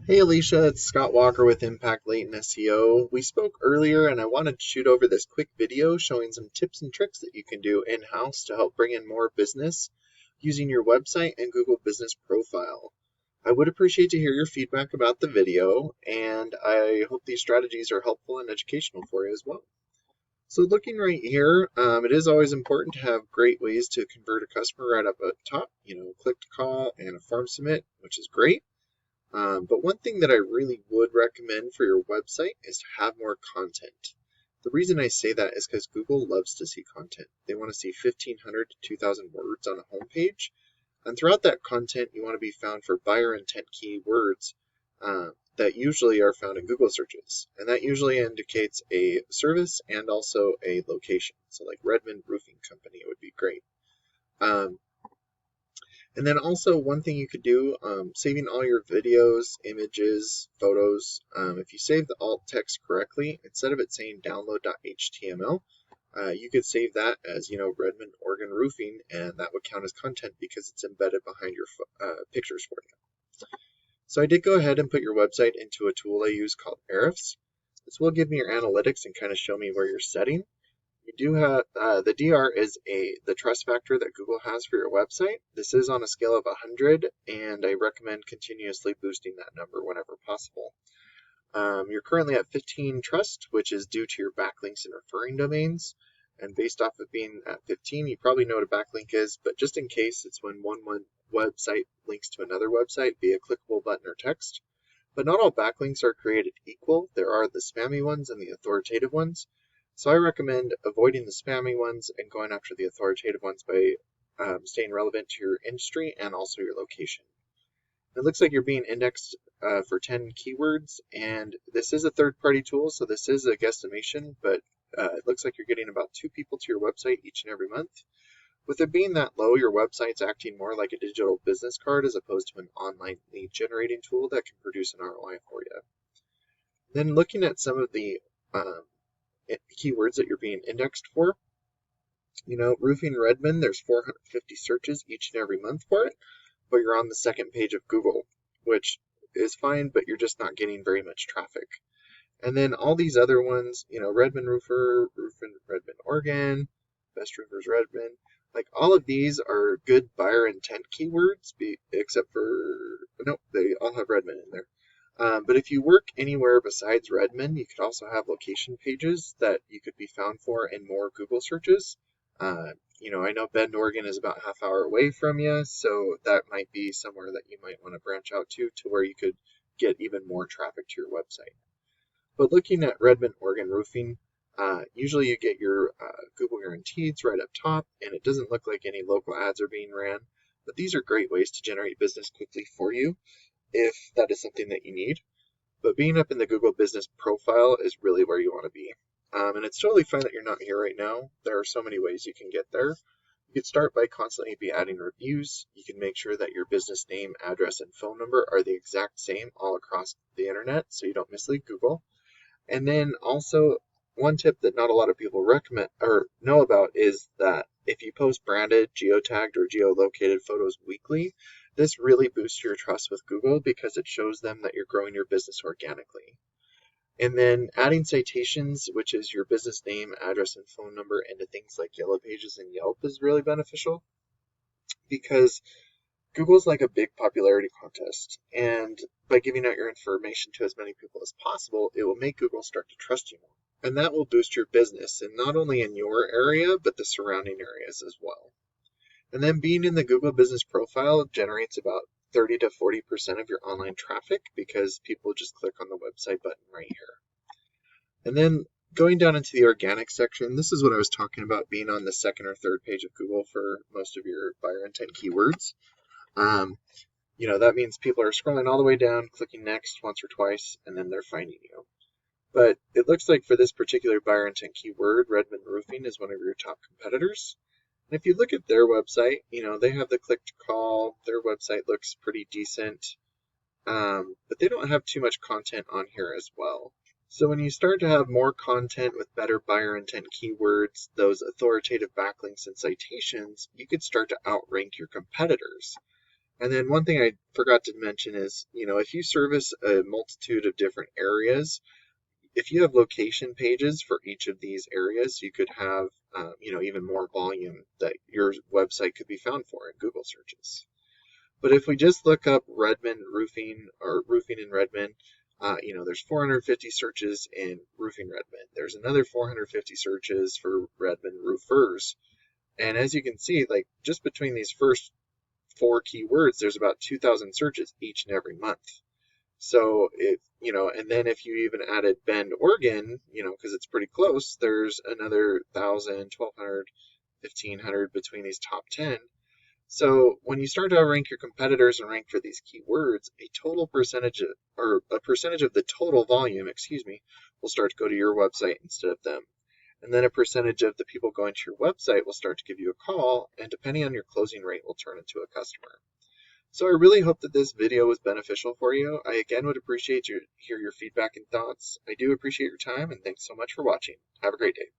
Hey Alicia, it's Scott Walker with Impact Latent SEO. We spoke earlier and I wanted to shoot over this quick video showing some tips and tricks that you can do in-house to help bring in more business using your website and Google Business Profile. I would appreciate to hear your feedback about the video, and I hope these strategies are helpful and educational for you as well. So looking right here, it is always important to have great ways to convert a customer right up at top, click to call and a form submit, which is great. But one thing that I really would recommend for your website is to have more content. The reason I say that is because Google loves to see content. They want to see 1,500 to 2,000 words on a homepage. And throughout that content, you want to be found for buyer intent keywords that usually are found in Google searches. And that usually indicates a service and also a location. So like Redmond Roofing Company would be great. And then also one thing you could do, saving all your videos, images, photos, if you save the alt text correctly, instead of it saying download.html, you could save that as, Redmond, Oregon Roofing, and that would count as content because it's embedded behind your pictures for you. So I did go ahead and put your website into a tool I use called Ahrefs. This will give me your analytics and kind of show me where you're setting. You do have the DR is the trust factor that Google has for your website. This is on a scale of 100, and I recommend continuously boosting that number whenever possible. You're currently at 15 trust, which is due to your backlinks and referring domains. And based off of being at 15, you probably know what a backlink is, but just in case, it's when one website links to another website via clickable button or text. But not all backlinks are created equal. There are the spammy ones and the authoritative ones. So I recommend avoiding the spammy ones and going after the authoritative ones by staying relevant to your industry and also your location. It looks like you're being indexed for 10 keywords, and this is a third-party tool, so this is a guesstimation, but it looks like you're getting about 2 people to your website each and every month. With it being that low, your website's acting more like a digital business card as opposed to an online lead generating tool that can produce an ROI for you. Then looking at some of the keywords that you're being indexed for. Roofing Redmond, there's 450 searches each and every month for it, but you're on the second page of Google, which is fine, but you're just not getting very much traffic. And then all these other ones, Redmond Roofer, Roofing Redmond, Oregon, Best Roofers Redmond, like all of these are good buyer intent keywords, except for, nope, they all have Redmond in there. But if you work anywhere besides Redmond, you could also have location pages that you could be found for in more Google searches. I know Bend, Oregon is about half hour away from you, so that might be somewhere that you might want to branch out to where you could get even more traffic to your website. But looking at Redmond, Oregon Roofing, usually you get your Google guarantees right up top, and it doesn't look like any local ads are being ran. But these are great ways to generate business quickly for you, if that is something that you need. But being up in the Google Business Profile is really where you want to be. And it's totally fine that you're not here right now. There are so many ways you can get there. You could start by constantly be adding reviews. You can make sure that your business name, address, and phone number are the exact same all across the internet so you don't mislead Google. And then also, one tip that not a lot of people recommend or know about is that if you post branded, geotagged, or geolocated photos weekly, this really boosts your trust with Google because it shows them that you're growing your business organically. And then adding citations, which is your business name, address, and phone number, into things like Yellow Pages and Yelp is really beneficial because Google's like a big popularity contest. And by giving out your information to as many people as possible, it will make Google start to trust you more. And that will boost your business, and not only in your area, but the surrounding areas as well. And then being in the Google Business Profile generates about 30 to 40% of your online traffic because people just click on the website button right here. And then going down into the organic section, this is what I was talking about, being on the second or third page of Google for most of your buyer intent keywords. That means people are scrolling all the way down, clicking next once or twice, and then they're finding you. But it looks like for this particular buyer intent keyword, Redmond Roofing is one of your top competitors. And if you look at their website, they have the click to call. Their website looks pretty decent, but they don't have too much content on here as well. So when you start to have more content with better buyer intent keywords, those authoritative backlinks and citations, you could start to outrank your competitors. And then one thing I forgot to mention is, if you service a multitude of different areas, if you have location pages for each of these areas, you could have, even more volume that your website could be found for in Google searches. But if we just look up Redmond roofing or roofing in Redmond, there's 450 searches in roofing Redmond. There's another 450 searches for Redmond roofers. And as you can see, like just between these first four keywords, there's about 2,000 searches each and every month. So and then if you even added Bend, Oregon, because it's pretty close, there's another 1,000, 1,200, 1,500 between these top 10. So when you start to rank your competitors and rank for these keywords, a percentage of the total volume, will start to go to your website instead of them. And then a percentage of the people going to your website will start to give you a call, and depending on your closing rate, will turn into a customer. So I really hope that this video was beneficial for you. I again would appreciate to hear your feedback and thoughts. I do appreciate your time, and thanks so much for watching. Have a great day.